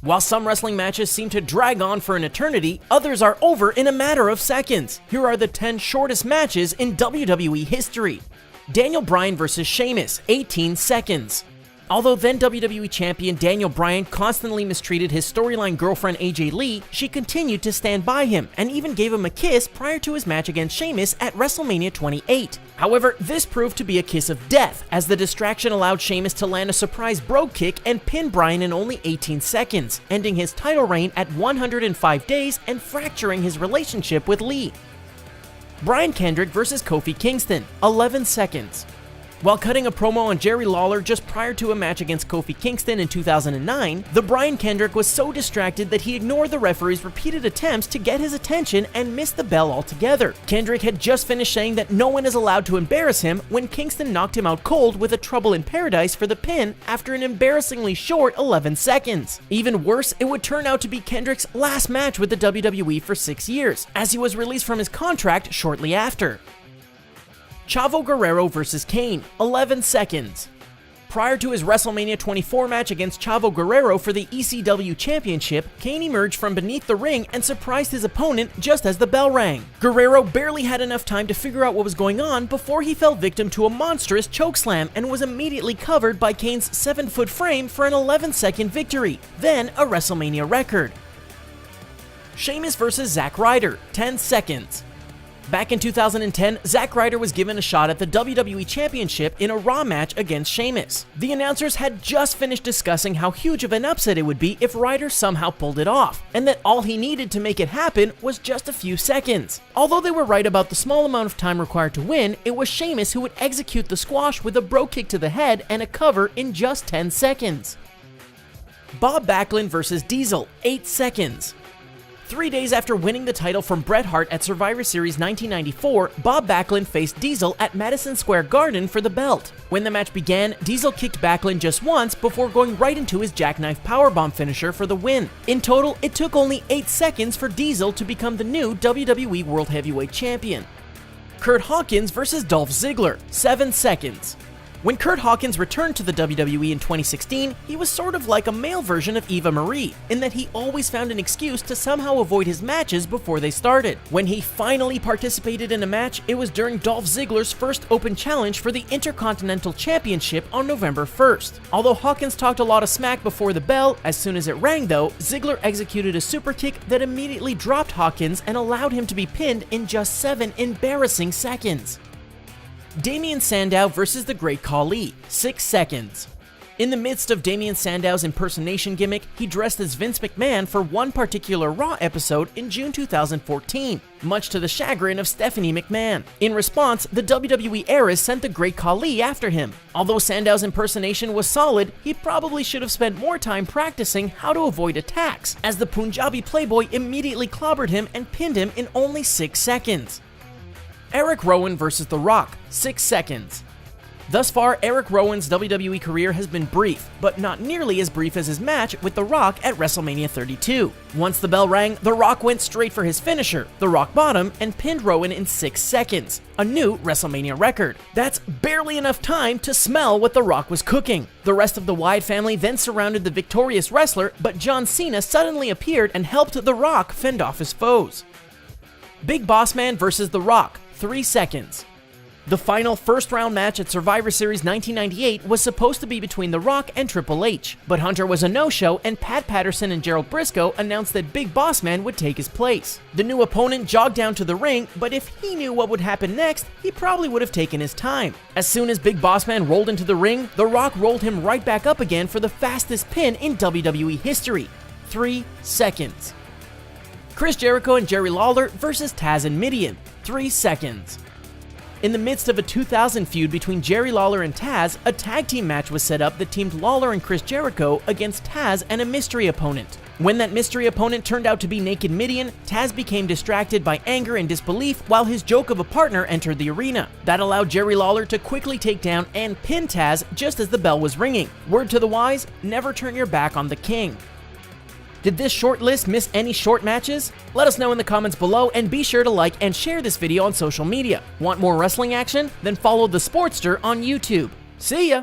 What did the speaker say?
While some wrestling matches seem to drag on for an eternity, others are over in a matter of seconds. Here are the 10 shortest matches in WWE history. Daniel Bryan vs. Sheamus, 18 seconds. Although then WWE Champion Daniel Bryan constantly mistreated his storyline girlfriend AJ Lee, she continued to stand by him and even gave him a kiss prior to his match against Sheamus at WrestleMania 28. However, this proved to be a kiss of death, as the distraction allowed Sheamus to land a surprise brogue kick and pin Bryan in only 18 seconds, ending his title reign at 105 days and fracturing his relationship with Lee. Brian Kendrick vs. Kofi Kingston, 11 seconds. While cutting a promo on Jerry Lawler just prior to a match against Kofi Kingston in 2009, the Brian Kendrick was so distracted that he ignored the referee's repeated attempts to get his attention and missed the bell altogether. Kendrick had just finished saying that no one is allowed to embarrass him when Kingston knocked him out cold with a Trouble in Paradise for the pin after an embarrassingly short 11 seconds. Even worse, it would turn out to be Kendrick's last match with the WWE for 6 years, as he was released from his contract shortly after. Chavo Guerrero vs. Kane, 11 seconds. Prior to his WrestleMania 24 match against Chavo Guerrero for the ECW Championship, Kane emerged from beneath the ring and surprised his opponent just as the bell rang. Guerrero barely had enough time to figure out what was going on before he fell victim to a monstrous chokeslam and was immediately covered by Kane's 7-foot frame for an 11-second victory, then a WrestleMania record. Sheamus vs. Zack Ryder, 10 seconds. Back in 2010, Zack Ryder was given a shot at the WWE Championship in a Raw match against Sheamus. The announcers had just finished discussing how huge of an upset it would be if Ryder somehow pulled it off, and that all he needed to make it happen was just a few seconds. Although they were right about the small amount of time required to win, it was Sheamus who would execute the squash with a brogue kick to the head and a cover in just 10 seconds. Bob Backlund vs. Diesel, 8 seconds. 3 days after winning the title from Bret Hart at Survivor Series 1994, Bob Backlund faced Diesel at Madison Square Garden for the belt. When the match began, Diesel kicked Backlund just once before going right into his jackknife powerbomb finisher for the win. In total, it took only 8 seconds for Diesel to become the new WWE World Heavyweight Champion. Curt Hawkins vs. Dolph Ziggler, 7 seconds. When Curt Hawkins returned to the WWE in 2016, he was sort of like a male version of Eva Marie, in that he always found an excuse to somehow avoid his matches before they started. When he finally participated in a match, it was during Dolph Ziggler's first open challenge for the Intercontinental Championship on November 1st. Although Hawkins talked a lot of smack before the bell, as soon as it rang though, Ziggler executed a super kick that immediately dropped Hawkins and allowed him to be pinned in just 7 embarrassing seconds. Damien Sandow vs. the Great Khali, 6 seconds. In the midst of Damien Sandow's impersonation gimmick, he dressed as Vince McMahon for one particular Raw episode in June 2014, much to the chagrin of Stephanie McMahon. In response, the WWE Heiress sent the Great Khali after him. Although Sandow's impersonation was solid, he probably should have spent more time practicing how to avoid attacks, as the Punjabi Playboy immediately clobbered him and pinned him in only 6 seconds. Eric Rowan vs. The Rock, 6 seconds. Thus far, Eric Rowan's WWE career has been brief, but not nearly as brief as his match with The Rock at WrestleMania 32. Once the bell rang, The Rock went straight for his finisher, the Rock Bottom, and pinned Rowan in 6 seconds, a new WrestleMania record. That's barely enough time to smell what The Rock was cooking. The rest of the Wyatt family then surrounded the victorious wrestler, but John Cena suddenly appeared and helped The Rock fend off his foes. Big Boss Man vs. The Rock, 3 seconds. The final first-round match at Survivor Series 1998 was supposed to be between The Rock and Triple H, but Hunter was a no-show and Pat Patterson and Gerald Briscoe announced that Big Boss Man would take his place. The new opponent jogged down to the ring, but if he knew what would happen next, he probably would have taken his time. As soon as Big Boss Man rolled into the ring, The Rock rolled him right back up again for the fastest pin in WWE history, 3 seconds. Chris Jericho and Jerry Lawler vs. Taz and Mideon, 3 seconds. In the midst of a 2000 feud between Jerry Lawler and Taz, a tag team match was set up that teamed Lawler and Chris Jericho against Taz and a mystery opponent. When that mystery opponent turned out to be Naked Mideon, Taz became distracted by anger and disbelief while his joke of a partner entered the arena. That allowed Jerry Lawler to quickly take down and pin Taz just as the bell was ringing. Word to the wise, never turn your back on the king. Did this short list miss any short matches? Let us know in the comments below and be sure to like and share this video on social media. Want more wrestling action? Then follow The Sportster on YouTube. See ya!